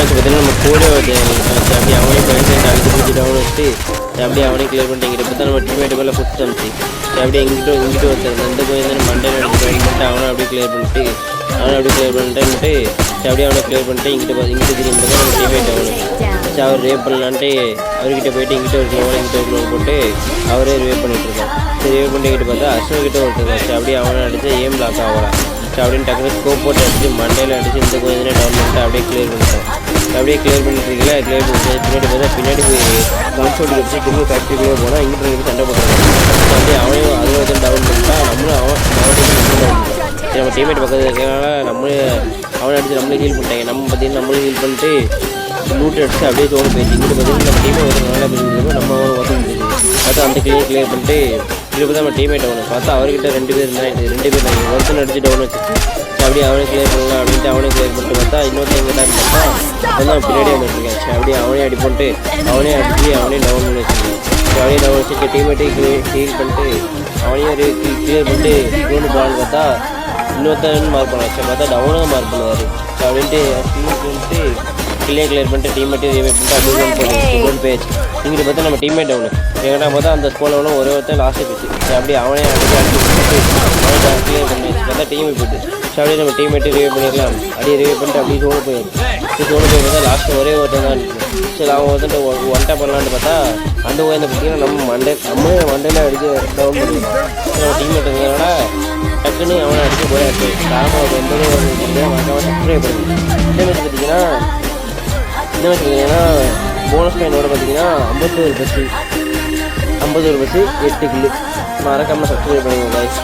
Match பார்த்தீங்கன்னா நம்ம கூட அப்படியே அவனையும் பேசிட்டு அடிச்சு பிடிச்சி டவுன் வச்சுட்டு அப்படியே அவனையும் கிளியர் பண்ணிட்டு இப்போ தான் நம்ம டீமேட்டு மேலே புடிச்சு தந்துச்சு. அப்படியே இங்கிட்ட ஒருத்தர் இந்த கோயில் மண்டையில் பண்ணிட்டு அவனை அப்படியே கிளியர் பண்ணிட்டு அப்படியே அவனை கிளியர் பண்ணிட்டு இங்கிட்ட திரும்பி தான் நம்ம டீமேட் அவனுக்கு அவர் ரேப் பண்ணலான்ட்டு அவர்கிட்ட போயிட்டு இங்கிட்ட ஒரு போட்டு அவரே ரேப் பண்ணிட்டு இருக்கான். சரி ரேப் பண்ணிக்கிட்டு பார்த்தா அஸ்வகிட்ட ஒருத்தர் அப்படியே அவனை அடிச்சு ஏம் பிளாக் ஆகலாம். அப்படின்னு டக்குனு ஸ்கோப் போட்டு அடிச்சு மண்டையில் அடிச்சு இந்த கொஞ்சம் டவுன் பண்ணிட்டு அப்படியே கிளியர் பண்ணிட்டோம். அப்படியே கிளியர் பண்ணிட்டு இருக்கல கிளியர் பண்ணி பின்னாடி போய் கம்ஃபர்ட் வச்சு திரும்பி ஃபேக்ட்ரிக்குள்ளே போனால் இங்கிட்ட சண்டை போட்டுருக்கோம். அப்படியே அவனையும் அது வந்து டவுன் பண்ணிட்டா நம்மளும் நம்ம டீமேட் பக்கத்தில் இருக்கிறனால அவனை அடிச்சு நம்மளே ஹீல் பண்ணிட்டாங்க. நம்ம பார்த்தீங்கன்னா நம்மளும் ஹீல் பண்ணிட்டு லூட் அடிச்சு அப்படியே தோணு போயிடுச்சு. இங்கிட்ட பார்த்தீங்கன்னா நம்ம டீமே வந்து நல்லா போயிருந்தோம். நம்ம ஒசந்துச்சு பார்த்தா அந்த கிளியர் பண்ணிட்டு இப்போ தான் நம்ம டீமேட் அவனை பார்த்தா அவர்கிட்ட 2 பேர் இருந்தாங்க. ஒருத்தன் அடிச்சு டவுன் வச்சுட்டு அப்படியே அவனே கிளியர் பண்ணலாம் அப்படின்ட்டு அவனே கிளியர் பண்ணிட்டு பார்த்தா இன்னொருத்தன் எங்கிட்டான்னு பார்த்தா அப்போ பின்னாடி வந்துருக்கேன். அப்படியே அவனே அடி பண்ணிட்டு அவனே அடிச்சு அவனே டவுன் பண்ணி வச்சுருக்கேன். அப்படியே டவுன் வச்சுட்டு டீமேட்டே ஹீல் பண்ணிட்டு அவனையும் ஒரு கிளியர் பண்ணிட்டு ஃபோனு போகலான்னு பார்த்தா இன்னொருத்தன் மார்க் பண்ண வச்சேன். பார்த்தா டவுனாக மார்க் பண்ணுவார். அப்படின்ட்டு ஹீல் பண்ணிட்டு கிளியர் பண்ணிட்டு டீமேட்டே ரிவைவ் பண்ணிட்டு அப்படியே ஒன் பேஜ் இங்கிட்ட பார்த்தா நம்ம டீம்மேட் அவனு எங்கன்னா பார்த்தா அந்த ஸ்கோலில் ஒரே ஒருத்தர் லாஸ்ட்டு போச்சு. அப்படியே அவனே அடிச்சு அவனை கிளியர் பண்ணி வச்சு பார்த்தா டீமே போயிட்டு அப்படியே நம்ம டீம்மேட்டு ரிவைவ் பண்ணிடலாம். அப்படியே ரிவைவ் பண்ணிட்டு அப்படியே சோழ போய் பார்த்தா லாஸ்ட்டு ஒரே ஒருத்தர் தான் இருக்குது. சரி அவன் வந்துட்டு ஒன்ட்டா பண்ணலான்னு பார்த்தா அந்த கோயில் பார்த்தீங்கன்னா நம்ம மண்டையில் அடிச்சு டவுன் பண்ணி நம்ம டீம்மேட் இருந்ததுனால டக்குன்னு அவனை அடிச்சு போயாச்சு. காரணம் எந்தவே ஒரு சப்ஸ்கிரைப் பண்ணுது. இந்த மாதிரி பார்த்தீங்கன்னா போனஸ் பாயிண்டோட பார்த்தீங்கன்னா 51 பஸ்ஸு 8 கிலோ மறக்காமல் சப்ஸ்கிரைப் பண்ணுங்க guys.